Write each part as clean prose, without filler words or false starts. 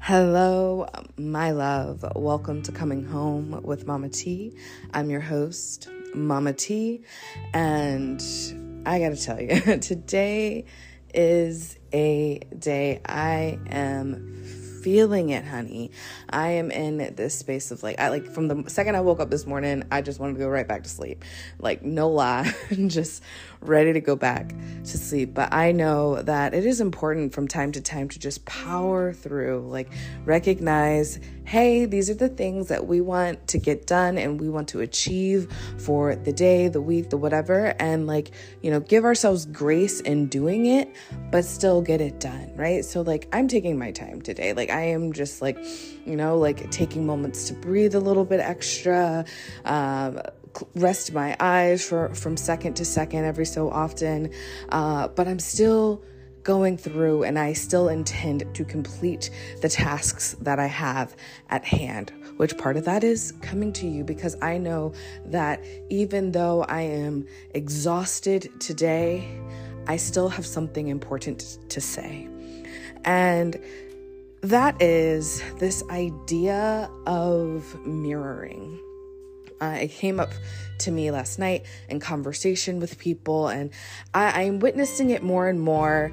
Hello, my love. Welcome to Coming Home with Mama T. I'm your host, Mama T, and I gotta tell you, today is a day I am feeling it, honey. I am in this space of from the second I woke up this morning, I just wanted to go right back to sleep. No lie, just ready to go back to sleep. But I know that it is important from time to time to just power through, recognize, hey, these are the things that we want to get done and we want to achieve for the day, the week, the whatever, and give ourselves grace in doing it, but still get it done, right? So I'm taking my time today. I am just taking moments to breathe a little bit extra, rest my eyes from second to second every so often. But I'm still going through and I still intend to complete the tasks that I have at hand, which part of that is coming to you because I know that even though I am exhausted today, I still have something important to say. And that is this idea of mirroring. It came up to me last night in conversation with people, and I'm witnessing it more and more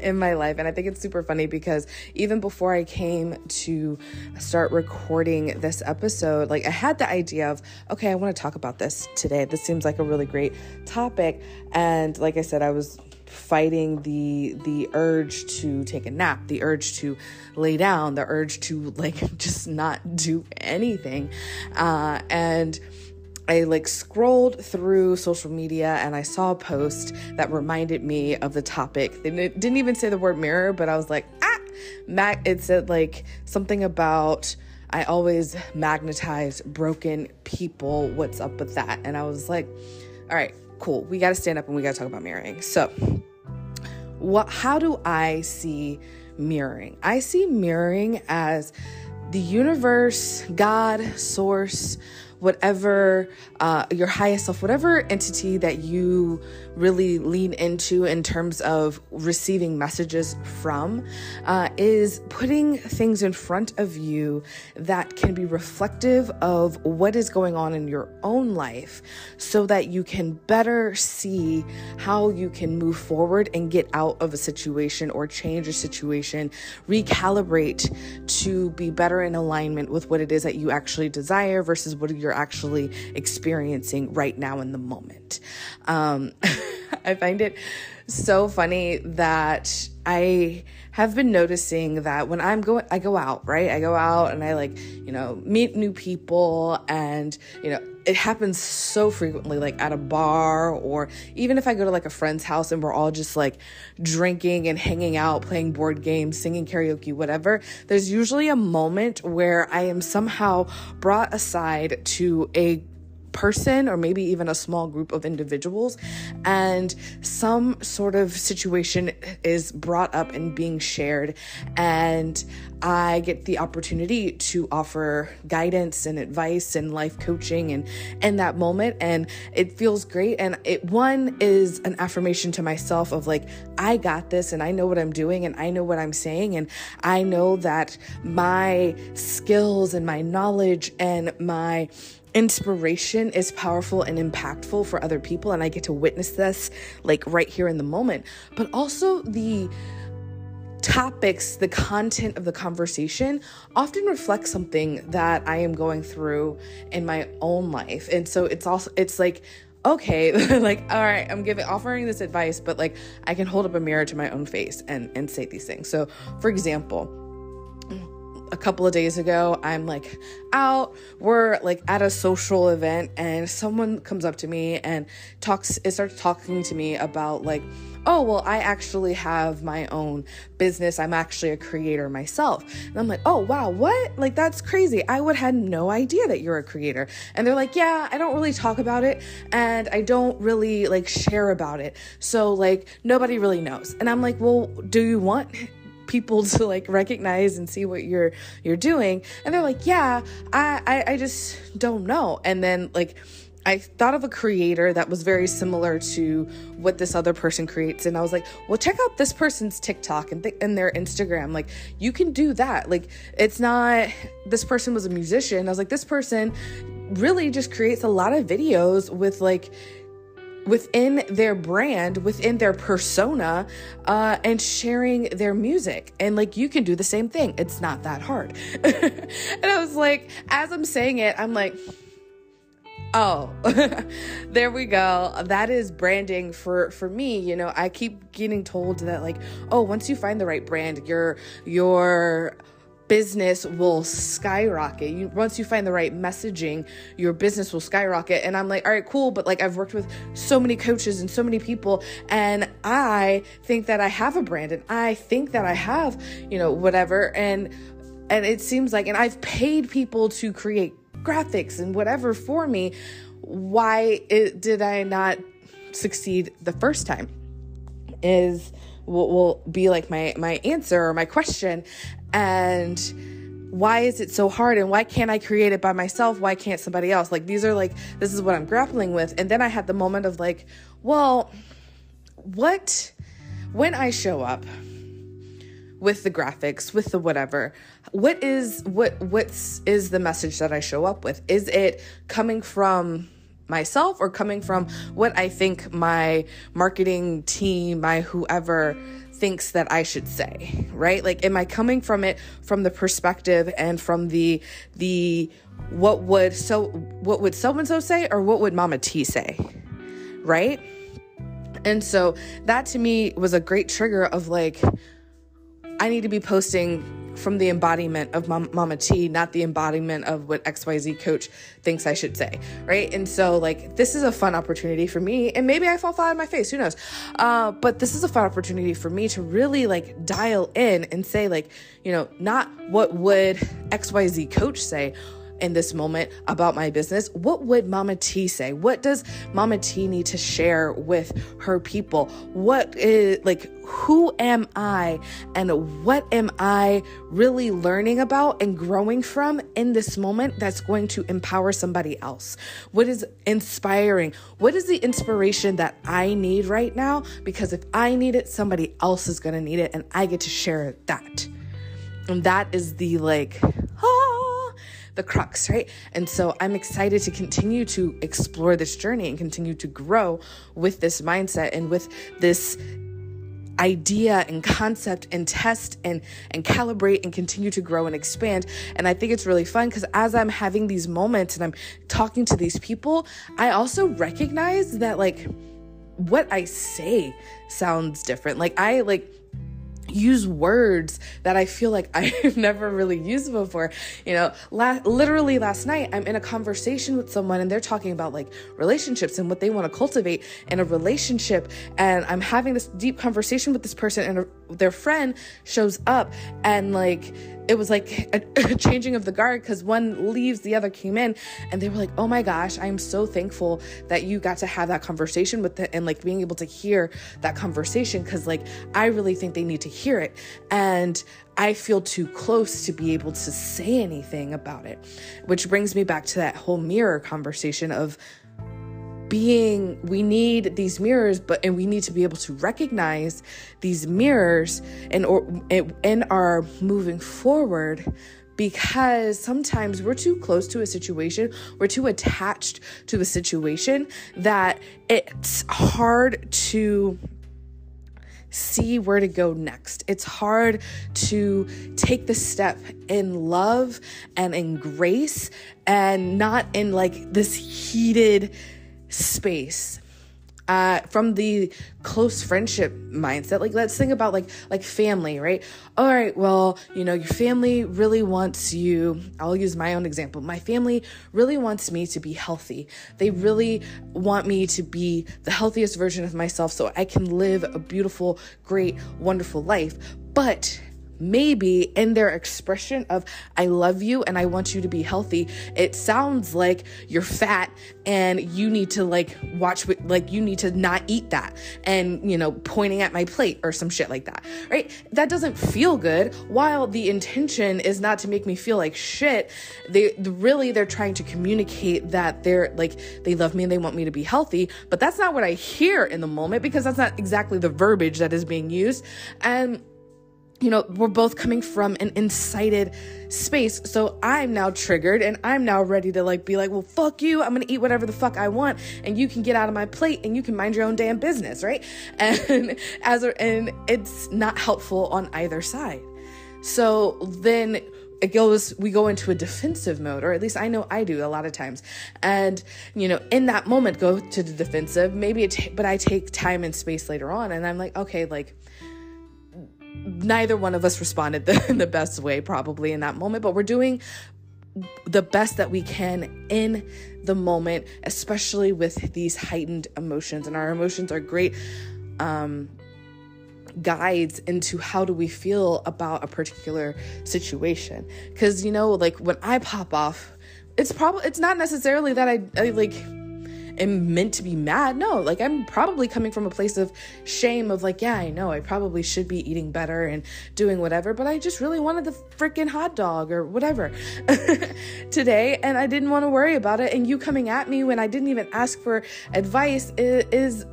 in my life. And I think it's super funny because even before I came to start recording this episode, I had the idea of, okay, I want to talk about this today. This seems like a really great topic. And like I said, I was fighting the urge to take a nap, the urge to lay down, the urge to just not do anything. And I scrolled through social media and I saw a post that reminded me of the topic. It didn't even say the word mirror, but I was like, it said something about, I always magnetize broken people. What's up with that? And I was like, all right, cool. We got to stand up and we got to talk about mirroring. So how do I see mirroring? I see mirroring as the universe, God, source, whatever, your highest self, whatever entity that you really lean into in terms of receiving messages from, is putting things in front of you that can be reflective of what is going on in your own life so that you can better see how you can move forward and get out of a situation or change a situation, recalibrate to be better in alignment with what it is that you actually desire versus what you're actually experiencing right now in the moment. I find it so funny that I have been noticing that when I go out, right? I go out and I meet new people, and it happens so frequently, at a bar, or even if I go to a friend's house and we're all just drinking and hanging out, playing board games, singing karaoke, whatever. There's usually a moment where I am somehow brought aside to a person or maybe even a small group of individuals, and some sort of situation is brought up and being shared, and I get the opportunity to offer guidance and advice and life coaching and in that moment, and it feels great. And one is an affirmation to myself of I got this, and I know what I'm doing, and I know what I'm saying, and I know that my skills and my knowledge and my inspiration is powerful and impactful for other people, and I get to witness this right here in the moment. But also the topics, the content of the conversation often reflects something that I am going through in my own life. And so it's okay, all right, I'm offering this advice, but I can hold up a mirror to my own face and say these things. So for example, a couple of days ago, I'm out, we're at a social event, and someone comes up to me and starts talking to me about oh, well, I actually have my own business. I'm actually a creator myself. And I'm oh, wow, what? That's crazy. I would have no idea that you're a creator. And they're yeah, I don't really talk about it, and I don't really share about it. So nobody really knows. And I'm well, do you want people to recognize and see what you're doing? And they're yeah, I just don't know. And then I thought of a creator that was very similar to what this other person creates. And I was like, well, check out this person's TikTok and their Instagram. Like, you can do that. Like, it's not, this person was a musician. I was like, this person really just creates a lot of videos with like, within their brand, within their persona, and sharing their music. And like, you can do the same thing. It's not that hard. And I was like, as I'm saying it, I'm like, oh, there we go. That is branding for me. You know, I keep getting told that like, oh, once you find the right brand, your business will skyrocket. Once you find the right messaging, your business will skyrocket. And I'm like, all right, cool. But like, I've worked with so many coaches and so many people, and I think that I have a brand, and I think that I have, you know, whatever. And it seems like, and I've paid people to create graphics and whatever for me. Why did I not succeed the first time is what will be like my answer or my question. And why is it so hard? And why can't I create it by myself? Why can't somebody else? Like, this is what I'm grappling with. And then I had the moment of like, well, when I show up with the graphics, with the whatever, what is the message that I show up with? Is it coming from myself or coming from what I think my marketing team, my whoever thinks that I should say, right? Like, am I coming from it from the perspective and from the what would so-and-so say, or what would Mama T say, right? And so that to me was a great trigger of like, I need to be posting from the embodiment of Mama T, not the embodiment of what XYZ coach thinks I should say, right? And so like, this is a fun opportunity for me, and maybe I fall flat on my face, who knows? But this is a fun opportunity for me to really like dial in and say like, you know, not what would XYZ coach say in this moment about my business. What would Mama T say? What does Mama T need to share with her people? What is like, who am I, and what am I really learning about and growing from in this moment that's going to empower somebody else? What is inspiring? What is the inspiration that I need right now? Because if I need it, somebody else is going to need it, and I get to share that. And that is the like, the crux, right? And so I'm excited to continue to explore this journey and continue to grow with this mindset and with this idea and concept and test and calibrate and continue to grow and expand. And I think it's really fun because as I'm having these moments and I'm talking to these people, I also recognize that like what I say sounds different. Like I use words that I feel like I've never really used before. You know, literally last night, I'm in a conversation with someone and they're talking about like relationships and what they want to cultivate in a relationship. And I'm having this deep conversation with this person, and their friend shows up, and like, it was like a changing of the guard because one leaves, the other came in, and they were like, oh my gosh, I'm so thankful that you got to have that conversation with it, and like being able to hear that conversation, because like, I really think they need to hear it. And I feel too close to be able to say anything about it, which brings me back to that whole mirror conversation of we need these mirrors, and we need to be able to recognize these mirrors in our moving forward, because sometimes we're too close to a situation, we're too attached to a situation that it's hard to see where to go next. It's hard to take the step in love and in grace, and not in like this heated space from the close friendship mindset. Like, let's think about like family, right? All right, well, you know, your family really wants you. I'll use my own example. My family really wants me to be healthy. They really want me to be the healthiest version of myself so I can live a beautiful, great, wonderful life. But maybe in their expression of, I love you and I want you to be healthy, it sounds like you're fat and you need to you need to not eat that, and, pointing at my plate or some shit like that, right? That doesn't feel good. While the intention is not to make me feel like shit, they're trying to communicate that they love me and they want me to be healthy, but that's not what I hear in the moment, because that's not exactly the verbiage that is being used. And we're both coming from an incited space. So I'm now triggered and I'm now ready to be like, well, fuck you. I'm going to eat whatever the fuck I want and you can get out of my plate and you can mind your own damn business. Right. And it's not helpful on either side. So then we go into a defensive mode, or at least I know I do a lot of times. And, in that moment, go to the defensive, but I take time and space later on. And I'm like, okay, neither one of us responded in the best way probably in that moment, but we're doing the best that we can in the moment, especially with these heightened emotions. And our emotions are great guides into how do we feel about a particular situation. Because, when I pop off, it's not necessarily that I am meant to be mad. No, I'm probably coming from a place of shame of yeah, I know I probably should be eating better and doing whatever, but I just really wanted the freaking hot dog or whatever today, and I didn't want to worry about it. And you coming at me when I didn't even ask for advice is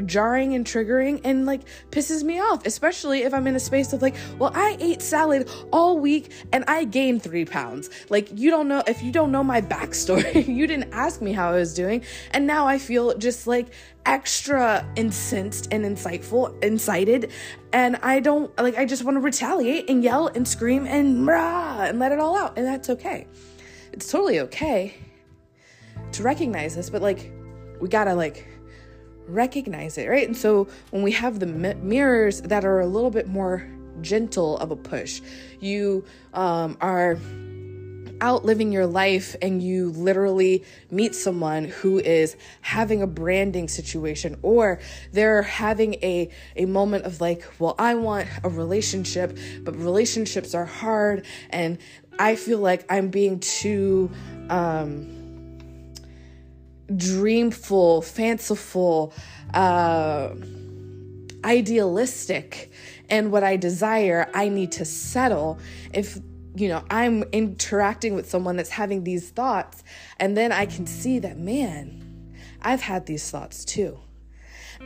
jarring and triggering and pisses me off, especially if I'm in a space of well, I ate salad all week and I gained 3 pounds. You don't know, if you don't know my backstory, you didn't ask me how I was doing. And now I feel just extra incensed and incited. And I don't I just want to retaliate and yell and scream and rah and let it all out. And that's okay. It's totally okay to recognize this, but we gotta recognize it, right? And so when we have the mirrors that are a little bit more gentle of a push, you are out living your life and you literally meet someone who is having a branding situation, or they're having a moment of well, I want a relationship, but relationships are hard and I feel like I'm being too dreamful, fanciful, idealistic, and what I desire, I need to settle. If I'm interacting with someone that's having these thoughts, and then I can see that, man, I've had these thoughts too.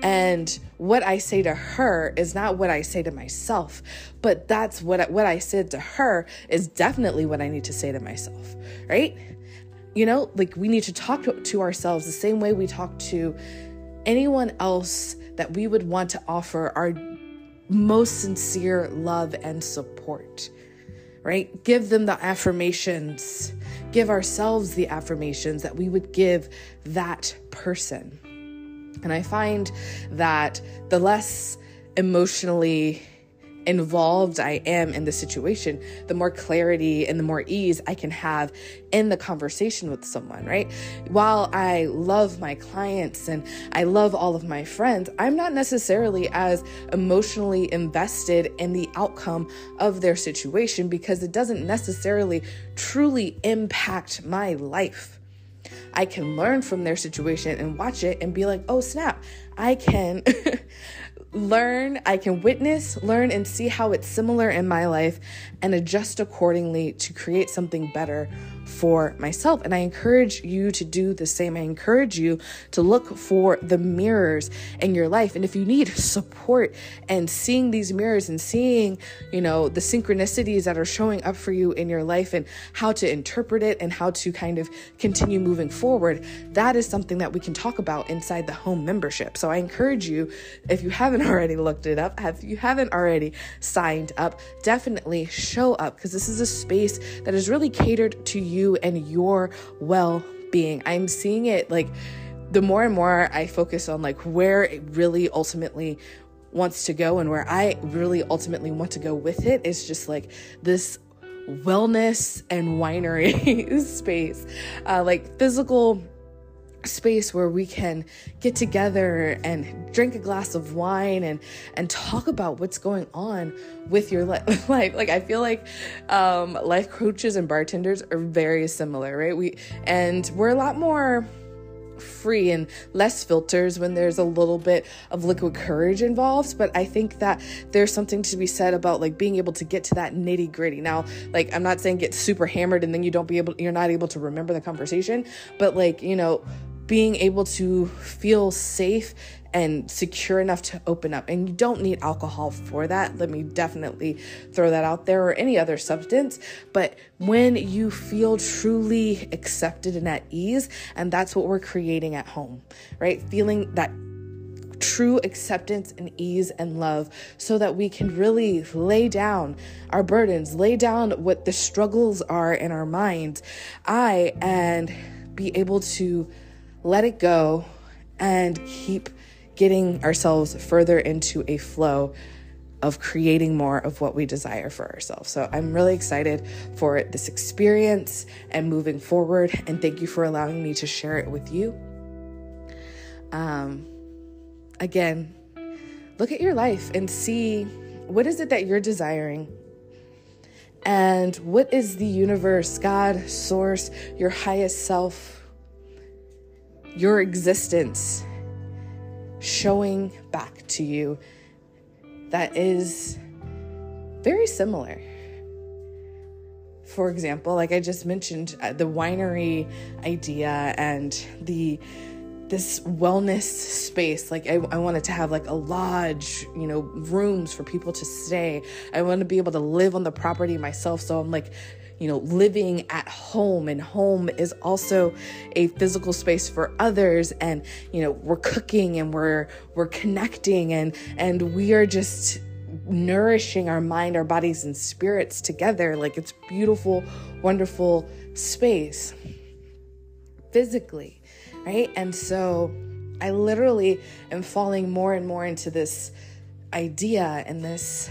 And what I say to her is not what I say to myself, but that's what I said to her is definitely what I need to say to myself, right? We need to talk to ourselves the same way we talk to anyone else that we would want to offer our most sincere love and support. Right? Give them the affirmations. Give ourselves the affirmations that we would give that person. And I find that the less emotionally involved I am in the situation, the more clarity and the more ease I can have in the conversation with someone, right? While I love my clients and I love all of my friends, I'm not necessarily as emotionally invested in the outcome of their situation because it doesn't necessarily truly impact my life. I can learn from their situation and watch it and be like, oh snap, I can learn, I can witness, learn, and see how it's similar in my life and adjust accordingly to create something better for myself. And I encourage you to do the same. I encourage you to look for the mirrors in your life. And if you need support and seeing these mirrors and seeing, the synchronicities that are showing up for you in your life and how to interpret it and how to kind of continue moving forward, that is something that we can talk about inside the home membership. So I encourage you, if you haven't already looked it up, if you haven't already signed up, definitely show up, because this is a space that is really catered to you and your well-being. I'm seeing it the more and more I focus on where it really ultimately wants to go and where I really ultimately want to go with it is just this wellness and winery space, physical space where we can get together and drink a glass of wine and talk about what's going on with your life. Like I feel like life coaches and bartenders are very similar, right? We're a lot more free and less filters when there's a little bit of liquid courage involved. But I think that there's something to be said about like being able to get to that nitty gritty. Now, like, I'm not saying get super hammered and then you're not able to remember the conversation, but like, being able to feel safe and secure enough to open up. And you don't need alcohol for that. Let me definitely throw that out there, or any other substance. But when you feel truly accepted and at ease, and that's what we're creating at home, right? Feeling that true acceptance and ease and love, so that we can really lay down our burdens, lay down what the struggles are in our minds, and be able to let it go and keep getting ourselves further into a flow of creating more of what we desire for ourselves. So I'm really excited for this experience and moving forward. And thank you for allowing me to share it with you. Again, look at your life and see, what is it that you're desiring? And what is the universe, God, source, your highest self, your existence showing back to you that is very similar? For example, like I just mentioned, the winery idea and this wellness space. Like I wanted to have like a lodge, rooms for people to stay. I want to be able to live on the property myself. So I'm like, living at home, and home is also a physical space for others. And, we're cooking and we're connecting and we are just nourishing our mind, our bodies and spirits together. Like, it's beautiful, wonderful space physically, right? And so I literally am falling more and more into this idea and this,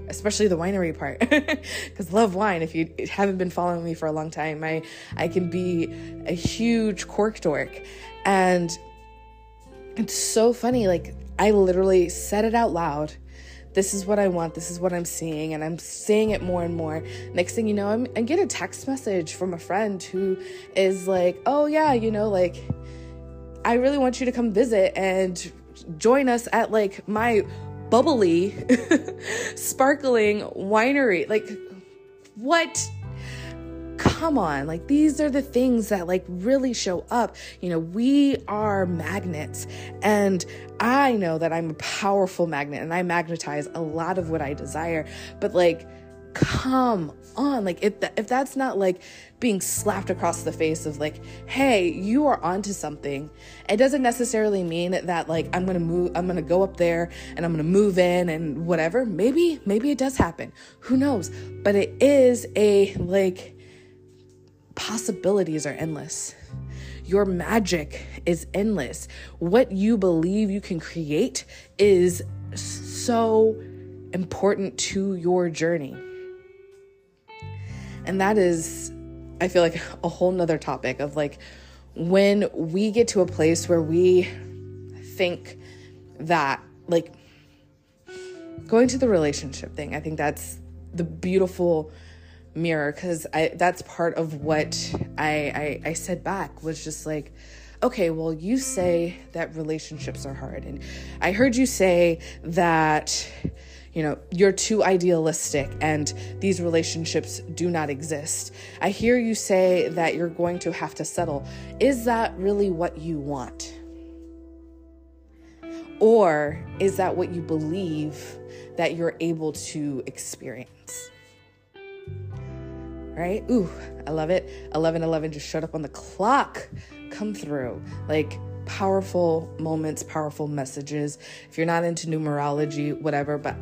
especially the winery part, because love wine. If you haven't been following me for a long time, I can be a huge cork dork. And it's so funny. Like, I literally said it out loud. This is what I want. This is what I'm seeing. And I'm saying it more and more. Next thing you know, I get a text message from a friend who is like, oh yeah, like, I really want you to come visit and join us at like my bubbly, sparkling winery. Like, what? Come on. Like, these are the things that like really show up. We are magnets, and I know that I'm a powerful magnet and I magnetize a lot of what I desire. But like, come on. Like, if that's not like being slapped across the face of like, hey, you are onto something. It doesn't necessarily mean that like, I'm going to go up there and I'm going to move in and whatever. Maybe it does happen. Who knows? But it is possibilities are endless. Your magic is endless. What you believe you can create is so important to your journey. And that is, I feel like, a whole nother topic of like, when we get to a place where we think that like going to the relationship thing, I think that's the beautiful mirror, because that's part of what I said back, was just like, okay, well, you say that relationships are hard, and I heard you say that you're too idealistic and these relationships do not exist. I hear you say that you're going to have to settle. Is that really what you want? Or is that what you believe that you're able to experience? Right? Ooh, I love it. 11:11 just showed up on the clock. Come through. Like, powerful moments, powerful messages. If you're not into numerology, whatever, but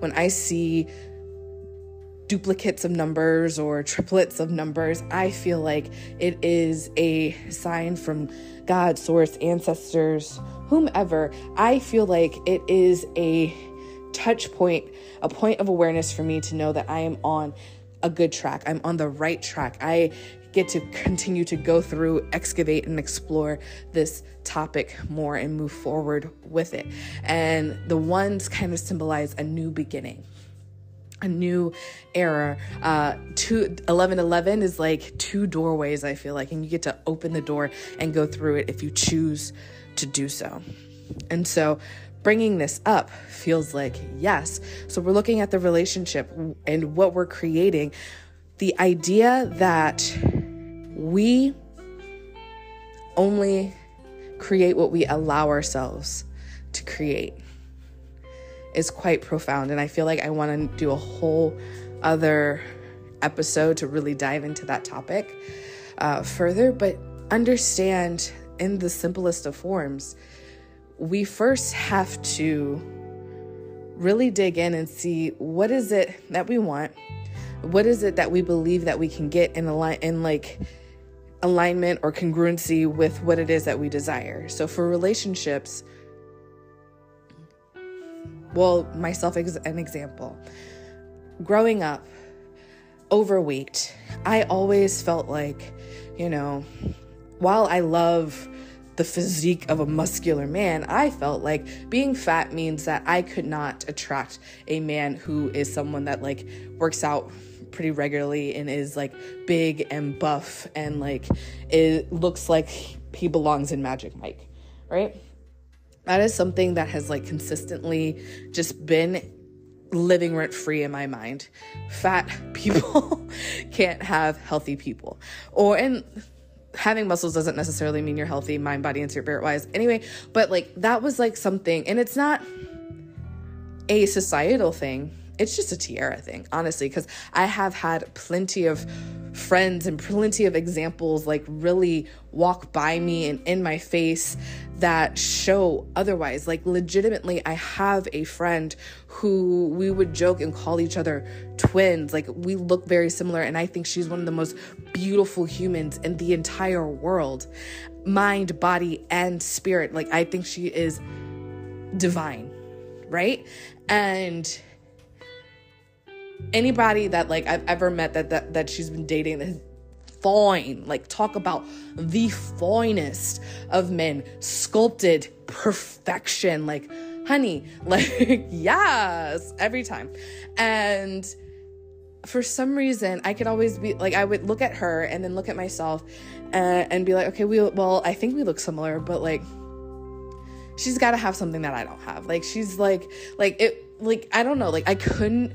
when I see duplicates of numbers or triplets of numbers, I feel like it is a sign from God, source, ancestors, whomever. I feel like it is a touch point, a point of awareness for me to know that I am on a good track. I'm on the right track. I get to continue to go through, excavate, and explore this topic more and move forward with it. And the ones kind of symbolize a new beginning, a new era. 1111 is like two doorways, I feel like, and you get to open the door and go through it if you choose to do so. And so bringing this up feels like yes. So we're looking at the relationship and what we're creating. The idea that we only create what we allow ourselves to create is quite profound. And I feel like I want to do a whole other episode to really dive into that topic further. But understand, in the simplest of forms, we first have to really dig in and see, what is it that we want? What is it that we believe that we can get in alignment or congruency with what it is that we desire? So for relationships, well, myself as an example, growing up overweight, I always felt like, while I love the physique of a muscular man, I felt like being fat means that I could not attract a man who is someone that like works out pretty regularly and is like big and buff and like it looks like he belongs in Magic Mike, right? That is something that has like consistently just been living rent free in my mind. Fat people can't have healthy people, and having muscles doesn't necessarily mean you're healthy, mind, body, and spirit wise. Anyway, but like that was like something, and it's not a societal thing. It's just a Tiara thing, honestly, because I have had plenty of friends and plenty of examples like really walk by me and in my face that show otherwise. Like legitimately, I have a friend who we would joke and call each other twins. Like we look very similar, and I think she's one of the most beautiful humans in the entire world. Mind, body, and spirit. Like I think she is divine, right? And anybody that like I've ever met that she's been dating is fine. Like talk about the finest of men, sculpted perfection. Like honey, like yes, every time. And for some reason, I could always be like, I would look at her and then look at myself and be like, okay, I think we look similar, but like she's got to have something that I don't have. Like she's like I don't know. Like I couldn't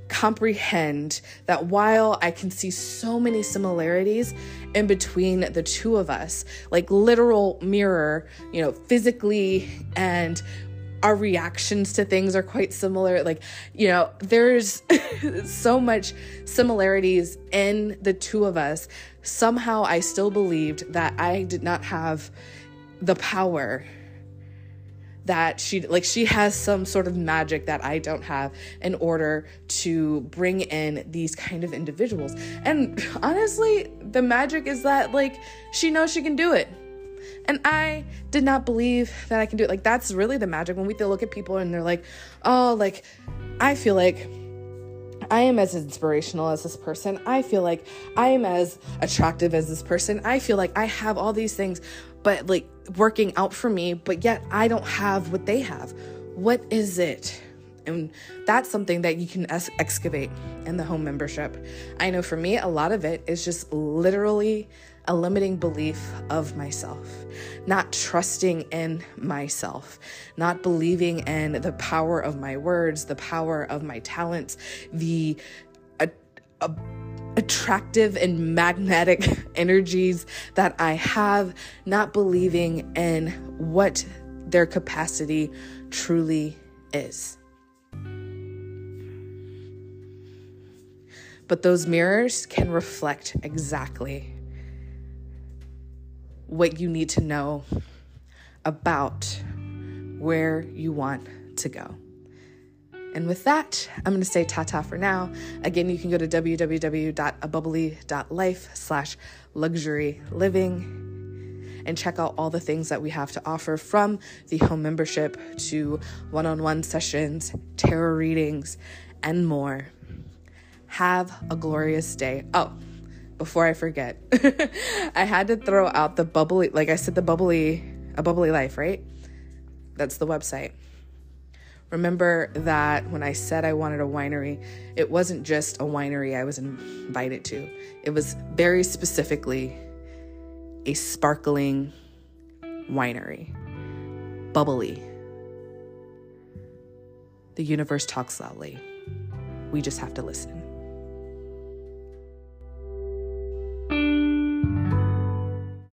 comprehend that while I can see so many similarities in between the two of us, like literal mirror, physically, and our reactions to things are quite similar. Like, there's so much similarities in the two of us. Somehow I still believed that I did not have the power that she has some sort of magic that I don't have in order to bring in these kind of individuals. And honestly, the magic is that like she knows she can do it. And I did not believe that I can do it. Like that's really the magic when we look at people and they're like, oh, like I feel like I am as inspirational as this person. I feel like I am as attractive as this person. I feel like I have all these things, but like working out for me, but yet I don't have what they have. What is it? And that's something that you can excavate in the home membership. I know for me, a lot of it is just literally a limiting belief of myself, not trusting in myself, not believing in the power of my words, the power of my talents, the attractive and magnetic energies that I have, not believing in what their capacity truly is. But those mirrors can reflect exactly what you need to know about where you want to go. And with that, I'm going to say ta-ta for now. Again, you can go to www.abubbly.life/luxury living and check out all the things that we have to offer, from the home membership to one-on-one sessions, tarot readings, and more. Have a glorious day. Oh, before I forget, I had to throw out the bubbly, like I said, A Bubbly Life, right? That's the website. Remember that when I said I wanted a winery, it wasn't just a winery I was invited to. It was very specifically a sparkling winery. Bubbly. The universe talks loudly. We just have to listen.